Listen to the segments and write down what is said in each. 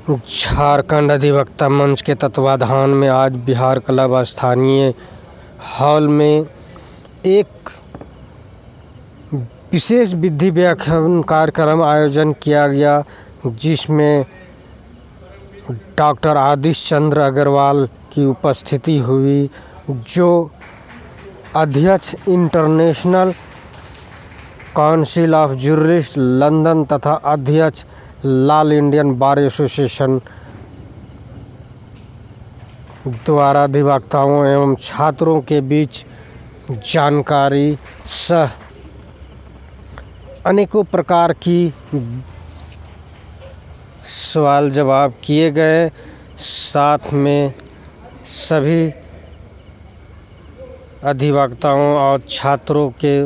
झारखंड अधिवक्ता मंच के तत्वाधान में आज बिहार क्लब स्थानीय हॉल में एक विशेष विधि व्याख्यान कार्यक्रम आयोजन किया गया, जिसमें डॉक्टर आदिश चंद्र अग्रवाल की उपस्थिति हुई, जो अध्यक्ष international council of jurist London तथा अध्यक्ष लाल इंडियन बार एसोसिएशन द्वारा अधिवक्ताओं एवं छात्रों के बीच जानकारी सह अनेकों प्रकार की सवाल जवाब किए गए। साथ में सभी अधिवक्ताओं और छात्रों के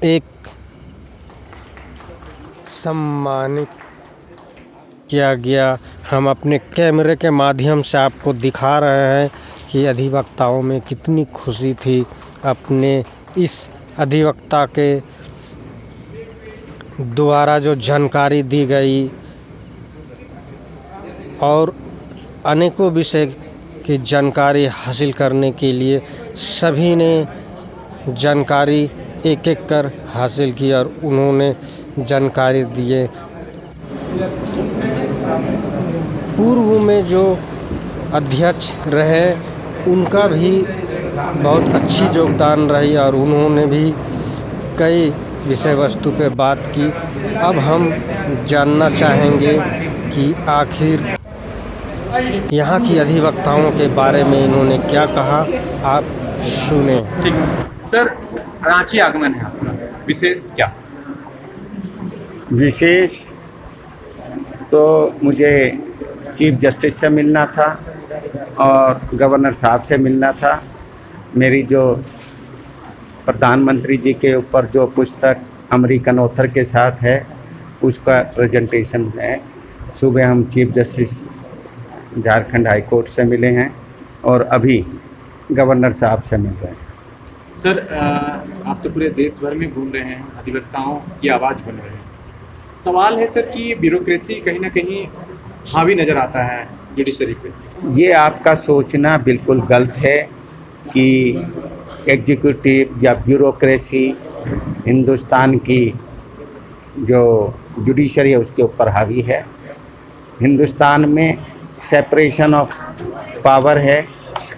एक सम्मानित किया गया। हम अपने कैमरे के माध्यम से आपको दिखा रहे हैं कि अधिवक्ताओं में कितनी खुशी थी अपने इस अधिवक्ता के द्वारा जो जानकारी दी गई, और अनेकों विषय की जानकारी हासिल करने के लिए सभी ने जानकारी एक एक कर हासिल की और उन्होंने जानकारी दिए। पूर्व में जो अध्यक्ष रहे उनका भी बहुत अच्छी योगदान रही और उन्होंने भी कई विषय वस्तु पे बात की। अब हम जानना चाहेंगे कि आखिर यहाँ की अधिवक्ताओं के बारे में इन्होंने क्या कहा, आप सुने। ठीक सर, रांची आगमन है आपका, विशेष क्या? विशेष तो मुझे चीफ जस्टिस से मिलना था और गवर्नर साहब से मिलना था। मेरी जो प्रधानमंत्री जी के ऊपर जो पुस्तक अमेरिकन ऑथर के साथ है उसका प्रेजेंटेशन है। सुबह हम chief justice Jharkhand high court से मिले हैं और अभी गवर्नर साहब से मिल रहे हैं। सर आप तो पूरे देश भर में घूम रहे हैं, अधिवक्ताओं की आवाज़ बन रहे हैं। सवाल है सर कि ब्यूरोक्रेसी कहीं ना कहीं हावी नज़र आता है जुडिशरी पे। ये आपका सोचना बिल्कुल गलत है कि एग्जीक्यूटिव या ब्यूरोक्रेसी हिंदुस्तान की जो जुडिशरी है उसके ऊपर हावी है। हिंदुस्तान में सेपरेशन ऑफ पावर है।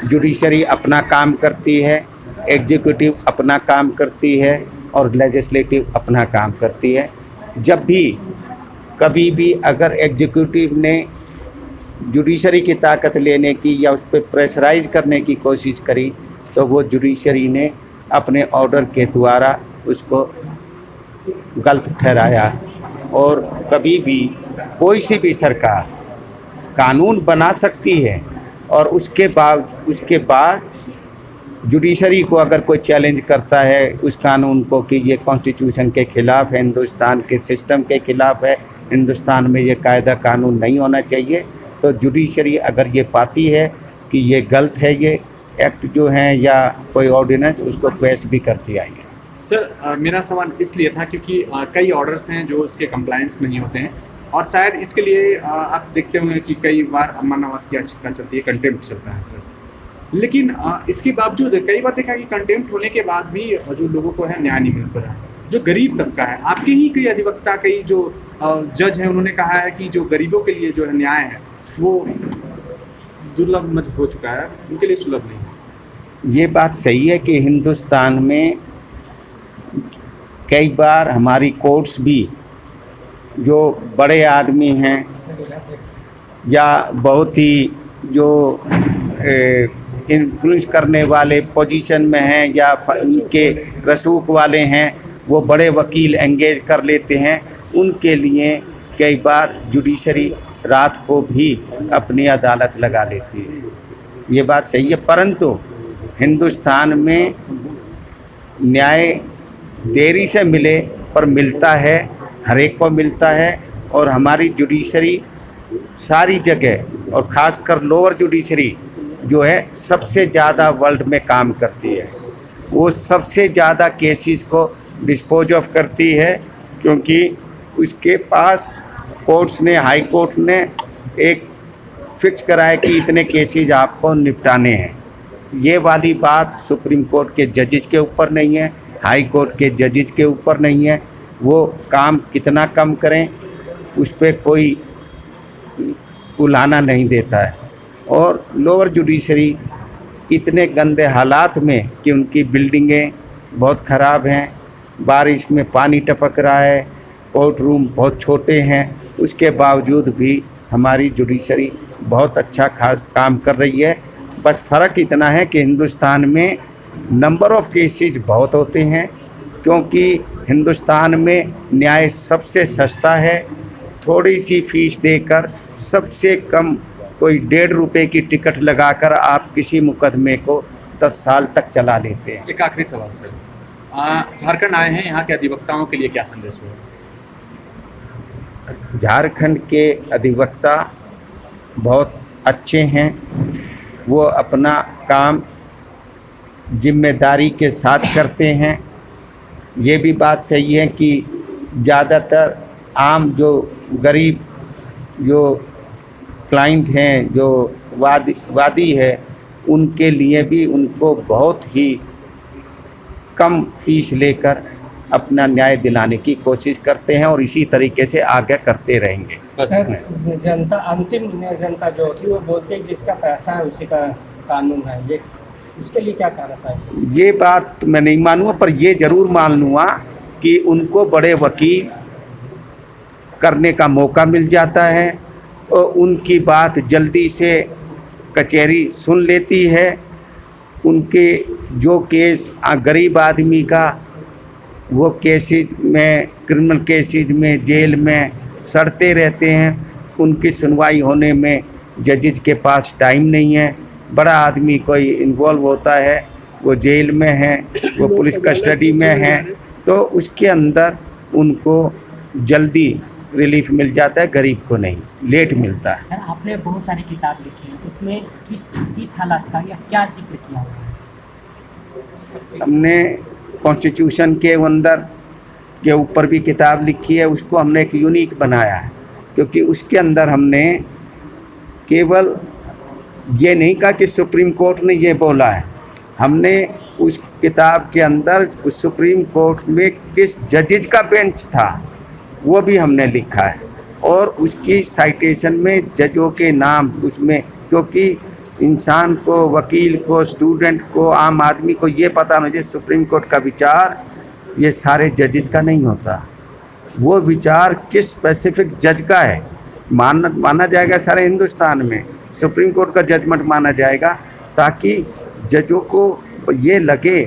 जुडिशरी अपना काम करती है, एग्जीक्यूटिव अपना काम करती है और लेजिस्लेटिव अपना काम करती है। जब भी कभी भी अगर एग्जीक्यूटिव ने जुडिशरी की ताकत लेने की या उस पर प्रेशराइज करने की कोशिश करी तो वो जुडिशरी ने अपने ऑर्डर के द्वारा उसको गलत ठहराया। और कभी भी कोई सी भी सरकार कानून बना सकती है और उसके बाद जुडिशरी को अगर कोई चैलेंज करता है उस कानून को कि ये कॉन्स्टिट्यूशन के ख़िलाफ़ है, हिंदुस्तान के सिस्टम के ख़िलाफ़ है, हिंदुस्तान में ये कायदा कानून नहीं होना चाहिए, तो जुडिशरी अगर ये पाती है कि ये गलत है, ये एक्ट जो है या कोई ऑर्डिनेंस, उसको पेश भी करती आई है। सर मेरा सवाल इसलिए था क्योंकि कई ऑर्डर्स हैं जो उसके कंप्लायंस नहीं होते हैं और शायद इसके लिए आप देखते होंगे कि कई बार अमानत की याचिका चलती है, कंटेम्प्ट चलता है सर। लेकिन इसके बावजूद कई बार देखा कि कंटेम्प्ट होने के बाद भी जो लोगों को है न्याय नहीं मिल पा रहा है, जो गरीब तबका है। आपके ही कई अधिवक्ता, कई जो जज हैं, उन्होंने कहा है कि जो गरीबों के लिए जो है न्याय है वो दुर्लभ हो चुका है, उनके लिए सुलभ नहीं। ये बात सही है कि हिंदुस्तान में कई बार हमारी कोर्ट्स भी जो बड़े आदमी हैं या बहुत ही जो इन्फ्लुएंस करने वाले पोजीशन में हैं या उनके रसूख वाले हैं, वो बड़े वकील एंगेज कर लेते हैं। उनके लिए कई बार जुडिशरी रात को भी अपनी अदालत लगा लेती है। ये बात सही है, परंतु हिंदुस्तान में न्याय देरी से मिले पर मिलता है, हर एक को मिलता है। और हमारी जुडिशरी सारी जगह और ख़ासकर लोअर जुडिशरी जो है सबसे ज़्यादा वर्ल्ड में काम करती है। वो सबसे ज़्यादा केसेस को डिस्पोज ऑफ करती है क्योंकि उसके पास कोर्ट्स ने, हाई कोर्ट ने एक फिक्स कराया कि इतने केसेज आपको निपटाने हैं। ये वाली बात सुप्रीम कोर्ट के जजेज के ऊपर नहीं है, हाई कोर्ट के जजेज के ऊपर नहीं है। वो काम कितना कम करें उस पर कोई उलाहना नहीं देता है। और लोअर जुडिशरी इतने गंदे हालात में कि उनकी बिल्डिंगें बहुत ख़राब हैं, बारिश में पानी टपक रहा है, कोर्ट रूम बहुत छोटे हैं, उसके बावजूद भी हमारी जुडिशरी बहुत अच्छा खास काम कर रही है। बस फ़र्क इतना है कि हिंदुस्तान में नंबर ऑफ़ केसेस बहुत होते हैं, क्योंकि हिंदुस्तान में न्याय सबसे सस्ता है। थोड़ी सी फीस देकर सबसे कम कोई 1.5 रुपये की टिकट लगाकर आप किसी मुकदमे को 10 साल तक चला लेते हैं। एक आखिरी सवाल सर, झारखंड आए हैं, यहाँ के अधिवक्ताओं के लिए क्या संदेश हो? झारखंड के अधिवक्ता बहुत अच्छे हैं, वो अपना काम जिम्मेदारी के साथ करते हैं। ये भी बात सही है कि ज़्यादातर आम जो गरीब जो क्लाइंट हैं, जो वादी है, उनके लिए भी उनको बहुत ही कम फीस लेकर अपना न्याय दिलाने की कोशिश करते हैं और इसी तरीके से आगे करते रहेंगे। सर, जनता, अंतिम जनता जो होती है वो बोलते हैं जिसका पैसा है उसी का कानून है, ये उसके लिए क्या कहना चाहिए? ये बात मैं नहीं मानूंगा, पर ये ज़रूर मान लूँगा कि उनको बड़े वकील करने का मौका मिल जाता है और उनकी बात जल्दी से कचहरी सुन लेती है। उनके जो केस गरीब आदमी का, वो केसेस में, क्रिमिनल केसेस में जेल में सड़ते रहते हैं, उनकी सुनवाई होने में जजेज के पास टाइम नहीं है। बड़ा आदमी कोई इन्वॉल्व होता है, वो जेल में है, वो पुलिस कस्टडी में है, तो उसके अंदर उनको जल्दी रिलीफ मिल जाता है, गरीब को नहीं, लेट मिलता है। सर, आपने बहुत सारी किताब लिखी है, उसमें किस हालात का या क्या जिक्र किया हुआ है? हमने कॉन्स्टिट्यूशन के अंदर के ऊपर भी किताब लिखी है, उसको हमने एक यूनिक बनाया है, क्योंकि उसके अंदर हमने केवल ये नहीं कहा कि सुप्रीम कोर्ट ने ये बोला है, हमने उस किताब के अंदर उस सुप्रीम कोर्ट में किस जजेज का बेंच था वो भी हमने लिखा है, और उसकी साइटेशन में जजों के नाम उसमें, क्योंकि इंसान को, वकील को, स्टूडेंट को, आम आदमी को ये पता होना चाहिए सुप्रीम कोर्ट का विचार ये सारे जजेज का नहीं होता, वो विचार किस स्पेसिफिक जज का है। माना जाएगा सारे हिंदुस्तान में सुप्रीम कोर्ट का जजमेंट माना जाएगा, ताकि जजों को ये लगे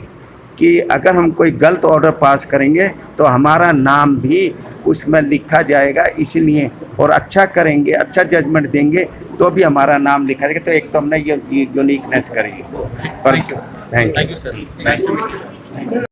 कि अगर हम कोई गलत ऑर्डर पास करेंगे तो हमारा नाम भी उसमें लिखा जाएगा, इसलिए और अच्छा करेंगे, अच्छा जजमेंट देंगे तो भी हमारा नाम लिखा जाएगा। तो एक तो हमने ये यूनिकनेस करी। Thank you sir.